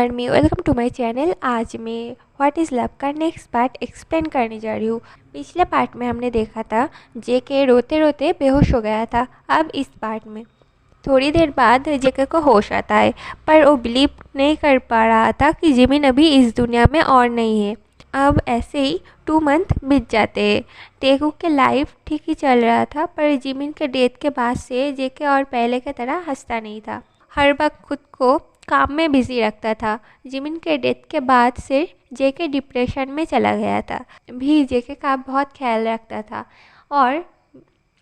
Army, welcome to my channel. आज मैं what is love का नेक्स्ट पार्ट एक्सप्लेन करने जा रही हूँ। पिछले पार्ट में हमने देखा था जेके रोते रोते बेहोश हो गया था। अब इस पार्ट में थोड़ी देर बाद जेके को होश आता है, पर वो बिलीव नहीं कर पा रहा था कि जिमिन अभी इस दुनिया में और नहीं है। अब ऐसे ही 2 मंथ बीत जाते हैं। टेकू के लाइफ ठीक ही चल रहा था, पर जिमिन के डेथ के बाद से जेके और पहले की तरह हंसता नहीं था। हर वक्त खुद को काम में बिजी रखता था। जिमिन के डेथ के बाद से जेके डिप्रेशन में चला गया था। भी जेके का बहुत ख्याल रखता था और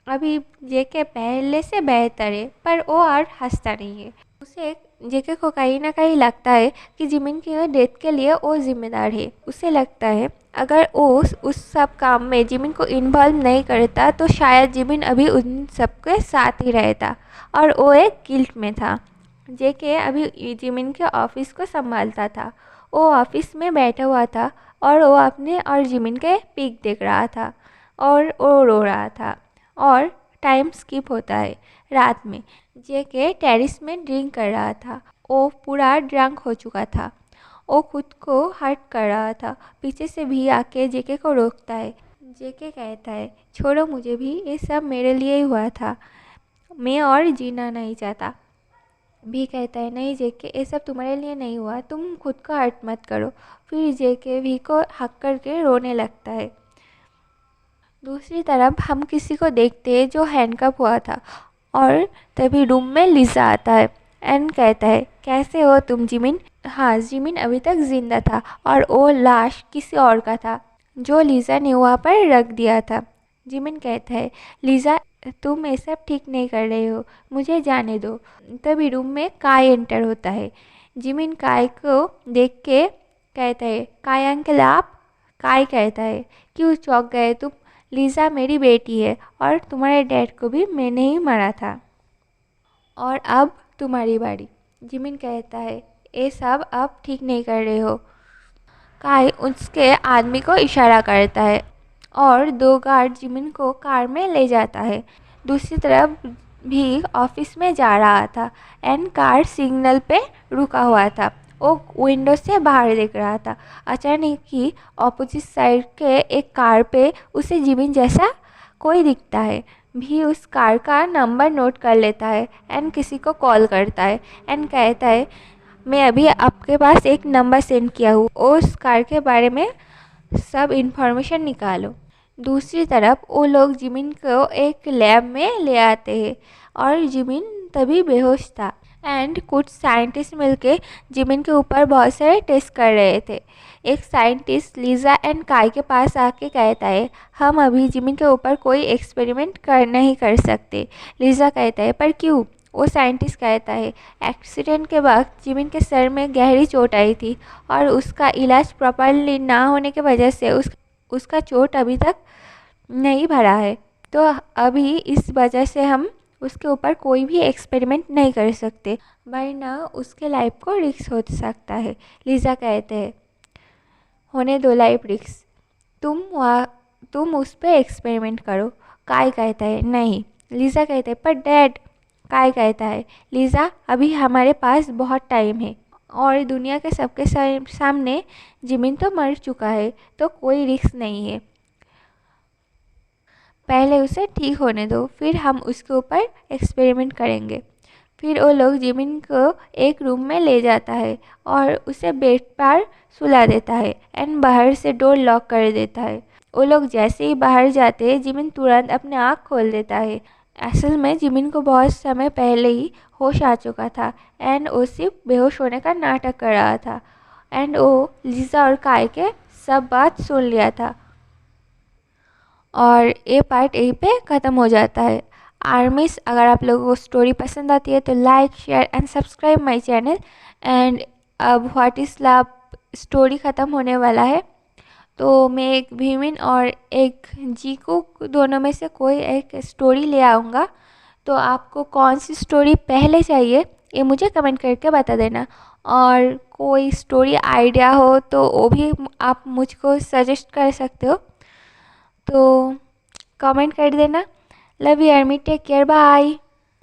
अभी जेके पहले से बेहतर है, पर वो और हंसता नहीं है। उसे जेके को कहीं ना कहीं लगता है कि जिमिन की डेथ के लिए वो जिम्मेदार है। उसे लगता है अगर वो उस सब काम में जिमिन को इन्वॉल्व नहीं करता तो शायद जिमिन अभी उन सबके साथ ही रहता, और वो एक गिल्ट में था। जेके अभी जिमिन के ऑफिस को संभालता था। वो ऑफिस में बैठा हुआ था और वो अपने और जिमिन के पिक देख रहा था और वो रो रहा था। और टाइम स्किप होता है रात में। जेके टेरिस में ड्रिंक कर रहा था। वो पूरा ड्रंक हो चुका था। वो खुद को हर्ट कर रहा था। पीछे से भी आके जेके को रोकता है। जेके कहता है छोड़ो मुझे भी, ये सब मेरे लिए ही हुआ था, मैं और जीना नहीं चाहता। भी कहता है नहीं जेके, ये सब तुम्हारे लिए नहीं हुआ, तुम खुद को हर्ट मत करो। फिर जेके भी को हक करके रोने लगता है। दूसरी तरफ हम किसी को देखते हैं जो हैंडकप हुआ था, और तभी रूम में लिजा आता है एंड कहता है कैसे हो तुम जिमिन। हाँ, जिमिन अभी तक जिंदा था और वो लाश किसी और का था जो लिजा ने वहाँ पर रख दिया था। जिमिन कहता है लिजा, तुम ये सब ठीक नहीं कर रहे हो, मुझे जाने दो। तभी रूम में काय एंटर होता है। जिमिन काय को देख के कहता है काय अंकल आप। काय कहता है क्यों चौंक गए तुम, लिजा मेरी बेटी है और तुम्हारे डैड को भी मैंने ही मारा था, और अब तुम्हारी बारी। जिमिन कहता है ये सब अब ठीक नहीं कर रहे हो। काय उसके आदमी को इशारा करता है और 2 गार्ड जिमिन को कार में ले जाता है। दूसरी तरफ भी ऑफिस में जा रहा था एंड कार सिग्नल पे रुका हुआ था। वो विंडो से बाहर देख रहा था। अचानक ही ऑपोजिट साइड के एक कार पे उसे जिमिन जैसा कोई दिखता है। भी उस कार का नंबर नोट कर लेता है एंड किसी को कॉल करता है एंड कहता है मैं अभी आपके पास एक नंबर सेंड किया हूँ, उस कार के बारे में सब इन्फॉर्मेशन निकालो। दूसरी तरफ वो लोग जिमिन को एक लैब में ले आते हैं और जिमिन तभी बेहोश था एंड कुछ साइंटिस्ट मिलके जिमिन के ऊपर बहुत सारे टेस्ट कर रहे थे। एक साइंटिस्ट लिजा एंड काय के पास आके कहता है हम अभी जिमिन के ऊपर कोई एक्सपेरिमेंट नहीं कर सकते। लिजा कहता है पर क्यों। वो साइंटिस्ट कहता है एक्सीडेंट के वक्त जिमिन के सर में गहरी चोट आई थी और उसका इलाज प्रॉपरली ना होने की वजह से उसका चोट अभी तक नहीं भरा है, तो अभी इस वजह से हम उसके ऊपर कोई भी एक्सपेरिमेंट नहीं कर सकते, वरना उसके लाइफ को रिस्क हो सकता है। लिजा कहते हैं होने दो लाइफ रिस्क, तुम उस पर एक्सपेरिमेंट करो। काय कहता है नहीं। लिजा कहते हैं पर डैड। काय कहता है लिजा अभी हमारे पास बहुत टाइम है और दुनिया के सबके सामने जिमिन तो मर चुका है, तो कोई रिस्क नहीं है, पहले उसे ठीक होने दो फिर हम उसके ऊपर एक्सपेरिमेंट करेंगे। फिर वो लोग जिमिन को एक रूम में ले जाता है और उसे बेड पर सुला देता है एंड बाहर से डोर लॉक कर देता है। वो लोग जैसे ही बाहर जाते हैं जिमिन तुरंत अपने आँख खोल देता है। असल में जिमिन को बहुत समय पहले ही होश आ चुका था एंड वो सिर्फ बेहोश होने का नाटक कर रहा था एंड वो लिजा और काय के सब बात सुन लिया था। और ये पार्ट यहीं पे ख़त्म हो जाता है। आर्मीज, अगर आप लोगों को स्टोरी पसंद आती है तो like share and subscribe my channel. And अब व्हाट इज़ लव स्टोरी ख़त्म होने वाला है, तो मैं एक भीमिन और एक जीकू दोनों में से कोई एक स्टोरी ले आऊँगा। तो आपको कौन सी स्टोरी पहले चाहिए ये मुझे कमेंट करके बता देना, और कोई स्टोरी आइडिया हो तो वो भी आप मुझको सजेस्ट कर सकते हो, तो कमेंट कर देना। Love you army, take care, bye.